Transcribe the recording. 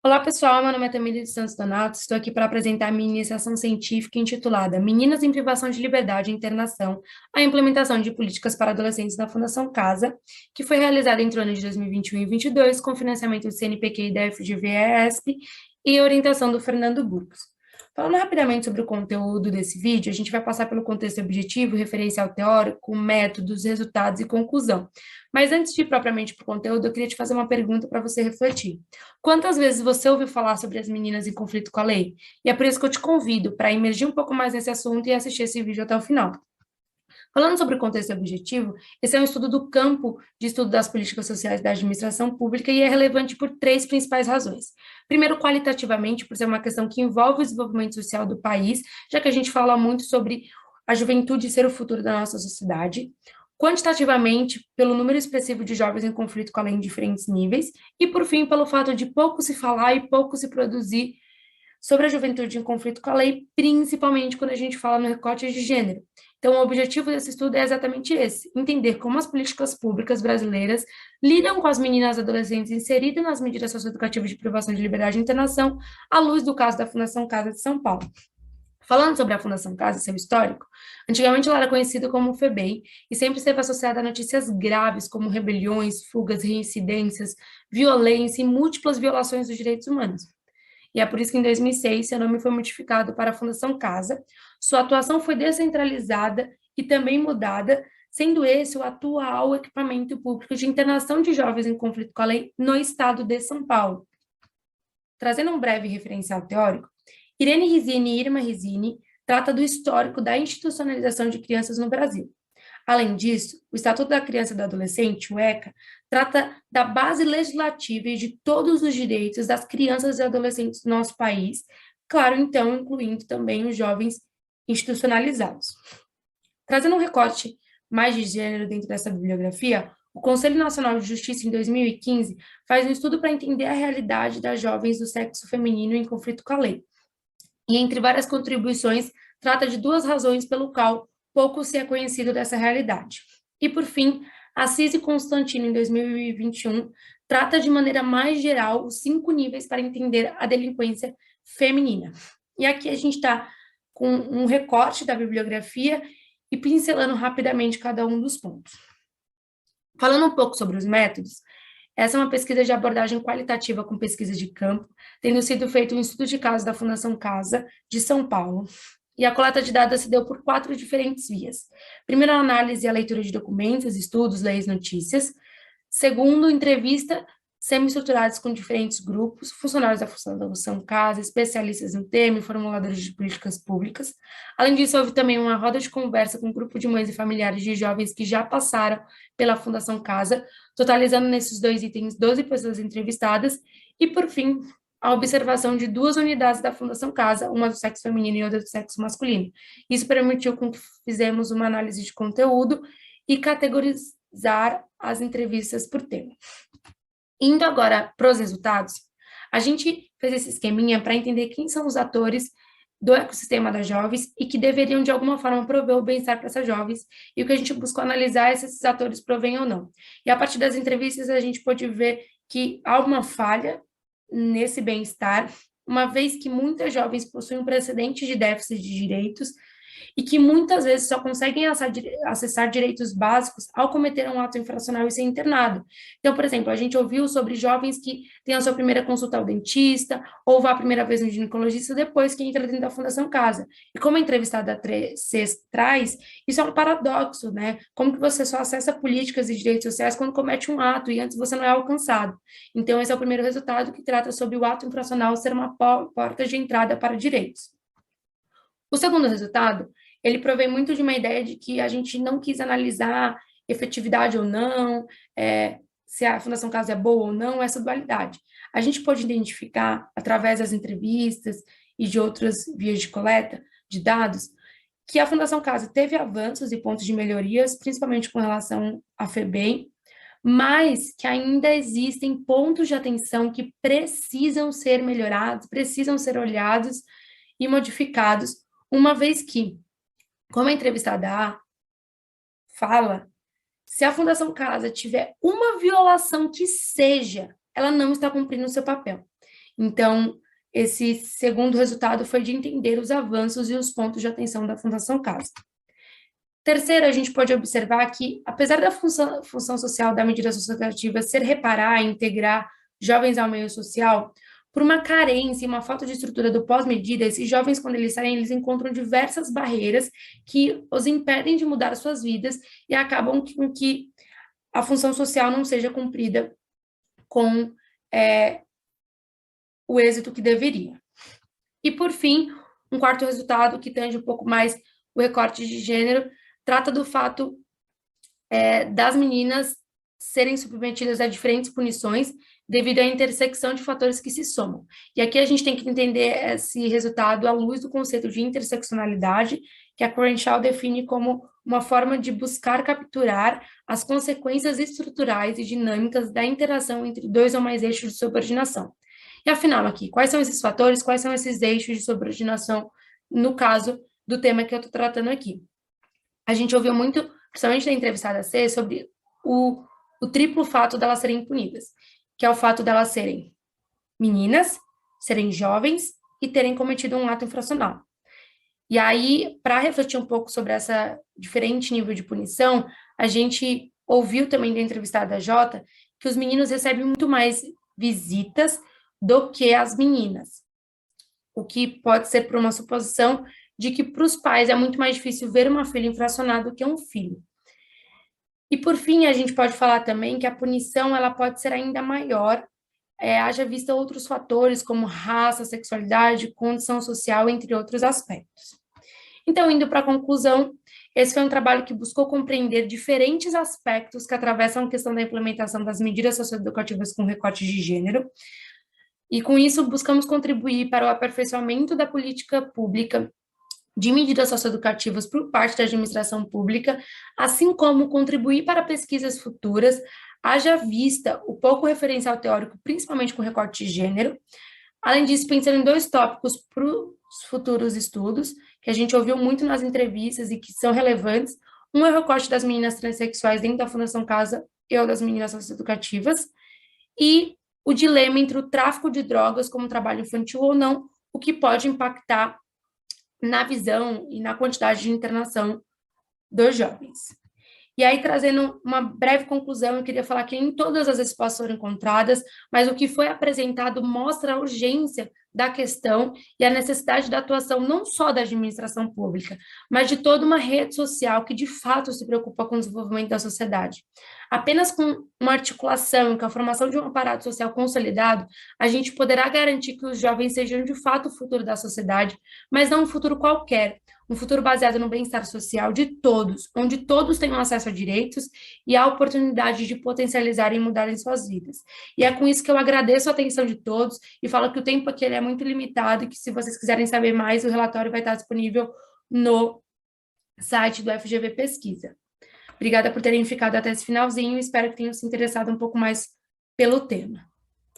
Olá, pessoal. Meu nome é Tamília dos Santos Donato. Estou aqui para apresentar minha iniciação científica intitulada Meninas em Privação de Liberdade e Internação, a implementação de políticas para adolescentes na Fundação Casa, que foi realizada entre o ano de 2021 e 2022, com financiamento do CNPq e da FGV-ESP e orientação do Fernando Burgos. Falando rapidamente sobre o conteúdo desse vídeo, a gente vai passar pelo contexto objetivo, referencial teórico, métodos, resultados e conclusão. Mas antes de ir propriamente para o conteúdo, eu queria te fazer uma pergunta para você refletir. Quantas vezes você ouviu falar sobre as meninas em conflito com a lei? E é por isso que eu te convido para imergir um pouco mais nesse assunto e assistir esse vídeo até o final. Falando sobre o contexto objetivo, esse é um estudo do campo de estudo das políticas sociais da administração pública e é relevante por três principais razões. Primeiro, qualitativamente, por ser uma questão que envolve o desenvolvimento social do país, já que a gente fala muito sobre a juventude ser o futuro da nossa sociedade. Quantitativamente, pelo número expressivo de jovens em conflito com a lei em diferentes níveis. E, por fim, pelo fato de pouco se falar e pouco se produzir sobre a juventude em conflito com a lei, principalmente quando a gente fala no recorte de gênero. Então, o objetivo desse estudo é exatamente esse: entender como as políticas públicas brasileiras lidam com as meninas e adolescentes inseridas nas medidas socioeducativas de privação de liberdade e internação, à luz do caso da Fundação Casa de São Paulo. Falando sobre a Fundação Casa e seu histórico, antigamente ela era conhecida como FEBEM e sempre esteve associada a notícias graves como rebeliões, fugas, reincidências, violência e múltiplas violações dos direitos humanos. E é por isso que em 2006 seu nome foi modificado para a Fundação Casa. Sua atuação foi descentralizada e também mudada, sendo esse o atual equipamento público de internação de jovens em conflito com a lei no estado de São Paulo. Trazendo um breve referencial teórico, Irene Rizzini e Irma Rizzini trata do histórico da institucionalização de crianças no Brasil. Além disso, o Estatuto da Criança e do Adolescente, o ECA, trata da base legislativa e de todos os direitos das crianças e adolescentes do nosso país, claro, então, incluindo também os jovens institucionalizados. Trazendo um recorte mais de gênero dentro dessa bibliografia, o Conselho Nacional de Justiça, em 2015, faz um estudo para entender a realidade das jovens do sexo feminino em conflito com a lei. E, entre várias contribuições, trata de duas razões pelo qual pouco se é conhecido dessa realidade. E, por fim, Assis e Constantino, em 2021, trata de maneira mais geral os 5 níveis para entender a delinquência feminina. E aqui a gente está com um recorte da bibliografia e pincelando rapidamente cada um dos pontos. Falando um pouco sobre os métodos, essa é uma pesquisa de abordagem qualitativa com pesquisa de campo, tendo sido feito um estudo de caso da Fundação Casa, de São Paulo, e a coleta de dados se deu por 4 diferentes vias. Primeiro, a análise e a leitura de documentos, estudos, leis, notícias. Segundo, entrevista semi-estruturadas com diferentes grupos, funcionários da Fundação Casa, especialistas no tema e formuladores de políticas públicas. Além disso, houve também uma roda de conversa com um grupo de mães e familiares de jovens que já passaram pela Fundação Casa, totalizando nesses 2 itens 12 pessoas entrevistadas. E, por fim, a observação de 2 unidades da Fundação Casa, uma do sexo feminino e outra do sexo masculino. Isso permitiu com que fizemos uma análise de conteúdo e categorizar as entrevistas por tema. Indo agora para os resultados, a gente fez esse esqueminha para entender quem são os atores do ecossistema das jovens e que deveriam, de alguma forma, prover o bem-estar para essas jovens, e o que a gente buscou analisar é se esses atores provêm ou não. E a partir das entrevistas, a gente pôde ver que há uma falha nesse bem-estar, uma vez que muitas jovens possuem um precedente de déficit de direitos e que muitas vezes só conseguem acessar direitos básicos ao cometer um ato infracional e ser internado. Então, por exemplo, a gente ouviu sobre jovens que têm a sua primeira consulta ao dentista, ou vá a primeira vez no ginecologista depois que entra dentro da Fundação Casa. E como a entrevistada traz, isso é um paradoxo, né? Como que você só acessa políticas e direitos sociais quando comete um ato e antes você não é alcançado? Então, esse é o primeiro resultado, que trata sobre o ato infracional ser uma porta de entrada para direitos. O segundo resultado, ele provém muito de uma ideia de que a gente não quis analisar efetividade ou não, se a Fundação Casa é boa ou não, essa dualidade. A gente pode identificar, através das entrevistas e de outras vias de coleta de dados, que a Fundação Casa teve avanços e pontos de melhorias, principalmente com relação à FEBEM, mas que ainda existem pontos de atenção que precisam ser melhorados, precisam ser olhados e modificados, uma vez que, como a entrevistada A fala, se a Fundação Casa tiver uma violação que seja, ela não está cumprindo o seu papel. Então, esse segundo resultado foi de entender os avanços e os pontos de atenção da Fundação Casa. Terceiro, a gente pode observar que, apesar da função social da medida associativa ser reparar e integrar jovens ao meio social, por uma carência e uma falta de estrutura do pós-medida, esses jovens, quando eles saem, eles encontram diversas barreiras que os impedem de mudar suas vidas e acabam com que a função social não seja cumprida com o êxito que deveria. E, por fim, um quarto resultado, que tange um pouco mais o recorte de gênero, trata do fato das meninas serem submetidas a diferentes punições devido à intersecção de fatores que se somam. E aqui a gente tem que entender esse resultado à luz do conceito de interseccionalidade, que a Crenshaw define como uma forma de buscar capturar as consequências estruturais e dinâmicas da interação entre dois ou mais eixos de subordinação. E afinal, aqui, quais são esses fatores, quais são esses eixos de subordinação, no caso do tema que eu estou tratando aqui? A gente ouviu muito, principalmente da entrevistada C, sobre o triplo fato delas serem punidas, que é o fato delas serem meninas, serem jovens e terem cometido um ato infracional. E aí, para refletir um pouco sobre essa diferente nível de punição, a gente ouviu também da entrevistada Jota que os meninos recebem muito mais visitas do que as meninas, o que pode ser por uma suposição de que para os pais é muito mais difícil ver uma filha infracionada do que um filho. E por fim, a gente pode falar também que a punição ela pode ser ainda maior, haja vista outros fatores como raça, sexualidade, condição social, entre outros aspectos. Então, indo para a conclusão, esse foi um trabalho que buscou compreender diferentes aspectos que atravessam a questão da implementação das medidas socioeducativas com recorte de gênero, e com isso buscamos contribuir para o aperfeiçoamento da política pública de medidas socioeducativas por parte da administração pública, assim como contribuir para pesquisas futuras, haja vista o pouco referencial teórico, principalmente com recorte de gênero. Além disso, pensando em dois tópicos para os futuros estudos, que a gente ouviu muito nas entrevistas e que são relevantes. Um é o recorte das meninas transexuais dentro da Fundação Casa e o das meninas socioeducativas, e o dilema entre o tráfico de drogas como trabalho infantil ou não, o que pode impactar na visão e na quantidade de internação dos jovens. E aí, trazendo uma breve conclusão, eu queria falar que nem todas as respostas foram encontradas, mas o que foi apresentado mostra a urgência da questão e a necessidade da atuação não só da administração pública, mas de toda uma rede social que, de fato, se preocupa com o desenvolvimento da sociedade. Apenas com uma articulação e com a formação de um aparato social consolidado, a gente poderá garantir que os jovens sejam, de fato, o futuro da sociedade, mas não um futuro qualquer, um futuro baseado no bem-estar social de todos, onde todos tenham acesso a direitos e a oportunidade de potencializar e mudarem suas vidas. E é com isso que eu agradeço a atenção de todos e falo que o tempo aqui ele é muito limitado e que, se vocês quiserem saber mais, o relatório vai estar disponível no site do FGV Pesquisa. Obrigada por terem ficado até esse finalzinho, espero que tenham se interessado um pouco mais pelo tema.